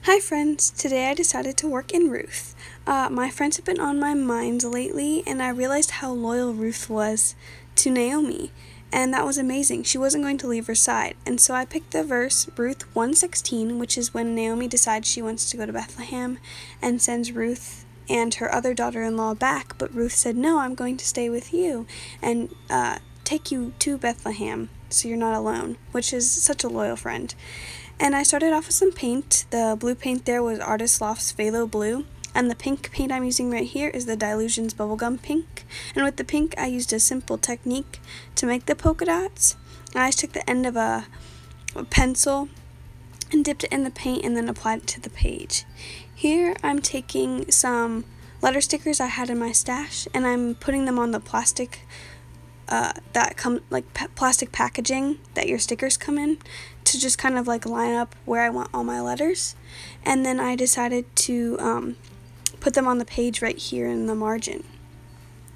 Hi friends, today I decided to work in Ruth. My friends have been on my mind lately and I realized how loyal Ruth was to Naomi, and that was amazing. She wasn't going to leave her side, and so I picked the verse Ruth 1:16, which is when Naomi decides she wants to go to Bethlehem and sends Ruth and her other daughter-in-law back, but Ruth said, no, I'm going to stay with you and take you to Bethlehem so you're not alone, which is such a loyal friend. And I started off with some paint. The blue paint there was Artist Loft's Phthalo blue, and the pink paint I'm using right here is the Dylusions Bubblegum pink. And with the pink, I used a simple technique to make the polka dots. I just took the end of a pencil and dipped it in the paint and then applied it to the page. Here I'm taking some letter stickers I had in my stash and I'm putting them on the plastic plastic packaging that your stickers come in, to just kind of like line up where I want all my letters. And then I decided to put them on the page right here in the margin.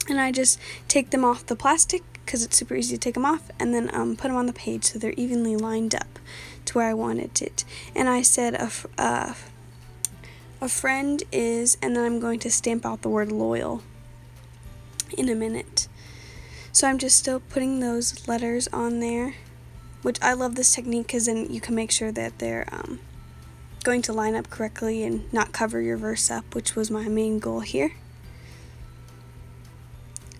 And I just take them off the plastic because it's super easy to take them off, and then put them on the page so they're evenly lined up to where I wanted it. And I said a friend is, and then I'm going to stamp out the word loyal in a minute. So I'm just still putting those letters on there, which I love this technique because then you can make sure that they're going to line up correctly and not cover your verse up, which was my main goal here.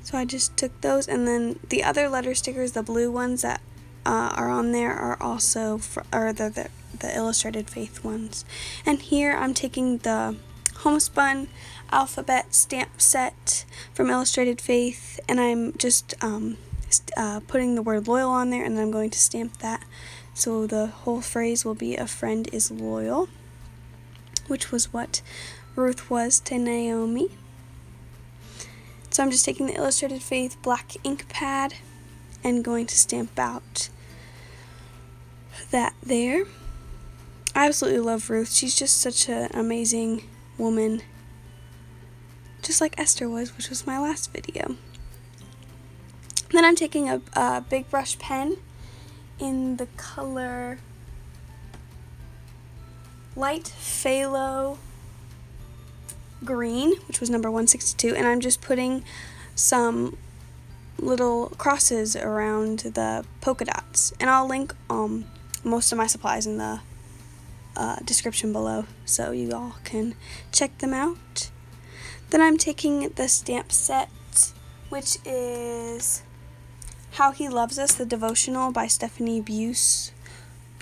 So I just took those, and then the other letter stickers, the blue ones that are on there, are also the Illustrated Faith ones. And here I'm taking the Homespun alphabet stamp set from Illustrated Faith, and I'm just putting the word loyal on there, and then I'm going to stamp that. So the whole phrase will be, a friend is loyal, which was what Ruth was to Naomi. So I'm just taking the Illustrated Faith black ink pad and going to stamp out that there. I absolutely love Ruth. She's just such an amazing woman, just like Esther was, which was my last video. Then I'm taking a big brush pen in the color light phthalo green, which was number 162, and I'm just putting some little crosses around the polka dots. And I'll link most of my supplies in the description below, so you all can check them out. Then I'm taking the stamp set, which is How He Loves Us, the Devotional by Stephanie Buse,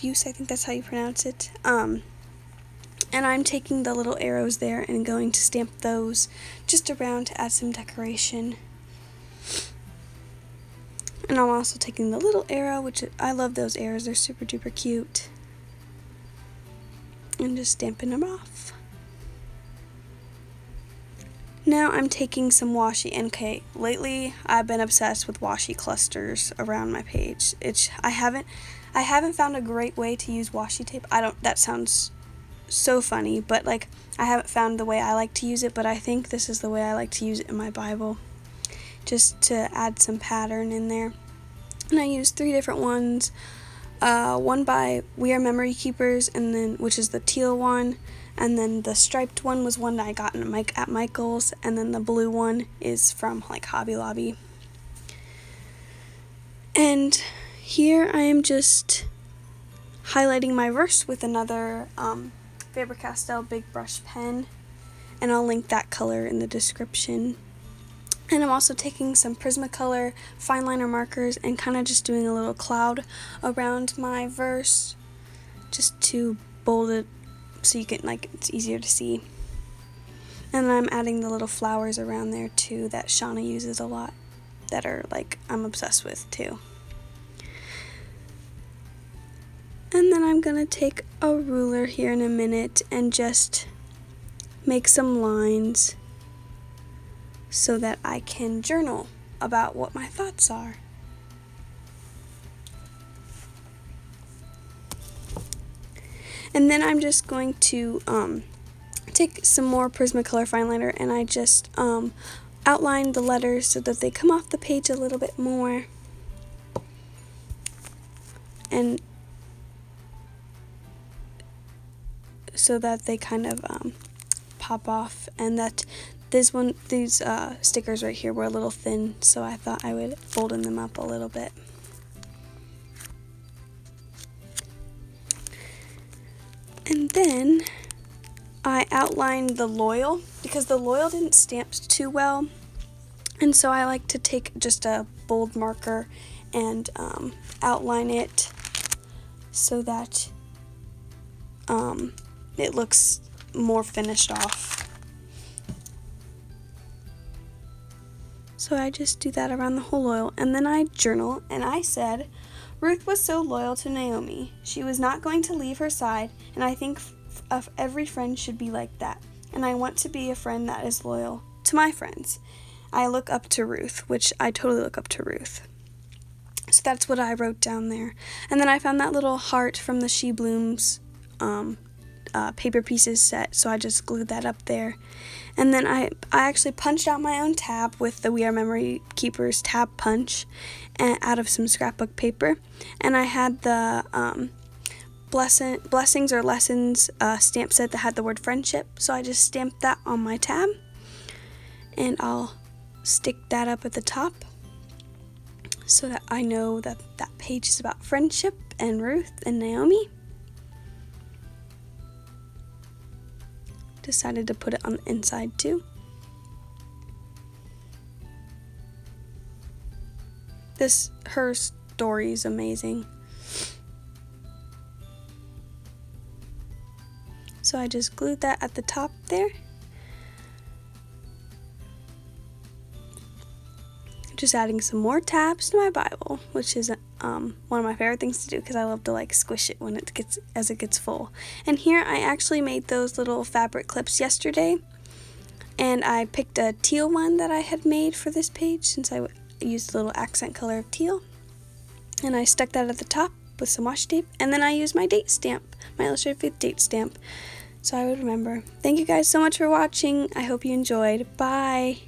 I think that's how you pronounce it. And I'm taking the little arrows there and going to stamp those just around to add some decoration. And I'm also taking the little arrow, which I love those arrows, they're super duper cute, and just stamping them off. Now I'm taking some washi, and okay, lately I've been obsessed with washi clusters around my page. I haven't found a great way to use washi tape. That sounds so funny, but like, I haven't found the way I like to use it, but I think this is the way I like to use it in my Bible, just to add some pattern in there. And I used 3 different ones. One by We Are Memory Keepers, and then, which is the teal one, and then the striped one was one that I got at Michael's, and then the blue one is from like Hobby Lobby. And here I am just highlighting my verse with another Faber Castell big brush pen, and I'll link that color in the description. And I'm also taking some Prismacolor fine liner markers and kind of just doing a little cloud around my verse, just to bold it so you can, like, it's easier to see. And I'm adding the little flowers around there too that Shauna uses a lot, that are like, I'm obsessed with too. And then I'm gonna take a ruler here in a minute and just make some lines so that I can journal about what my thoughts are. And then I'm just going to take some more Prismacolor fine liner, and I just outline the letters so that they come off the page a little bit more. And so that they kind of pop off, and that these stickers right here were a little thin, so I thought I would fold them up a little bit. And then I outlined the loyal because the loyal didn't stamp too well, and so I like to take just a bold marker and outline it so that it looks more finished off. So I just do that around the whole loyal, and then I journal, and I said, Ruth was so loyal to Naomi. She was not going to leave her side, and I think every friend should be like that. And I want to be a friend that is loyal to my friends. I look up to Ruth, which I totally look up to Ruth. So that's what I wrote down there. And then I found that little heart from the She Blooms paper pieces set, so I just glued that up there. And then I actually punched out my own tab with the We Are Memory Keepers tab punch out of some scrapbook paper. And I had the blessings or lessons stamp set that had the word friendship, so I just stamped that on my tab. And I'll stick that up at the top so that I know that that page is about friendship and Ruth and Naomi. Decided to put it on the inside too. Her story is amazing. So I just glued that at the top there. Just adding some more tabs to my Bible, which is one of my favorite things to do because I love to like squish it when it gets full. And here I actually made those little fabric clips yesterday, and I picked a teal one that I had made for this page since I used a little accent color of teal, and I stuck that at the top with some washi tape, and then I used my date stamp, my Illustrated Faith date stamp, so I would remember. Thank you guys so much for watching. I hope you enjoyed. Bye!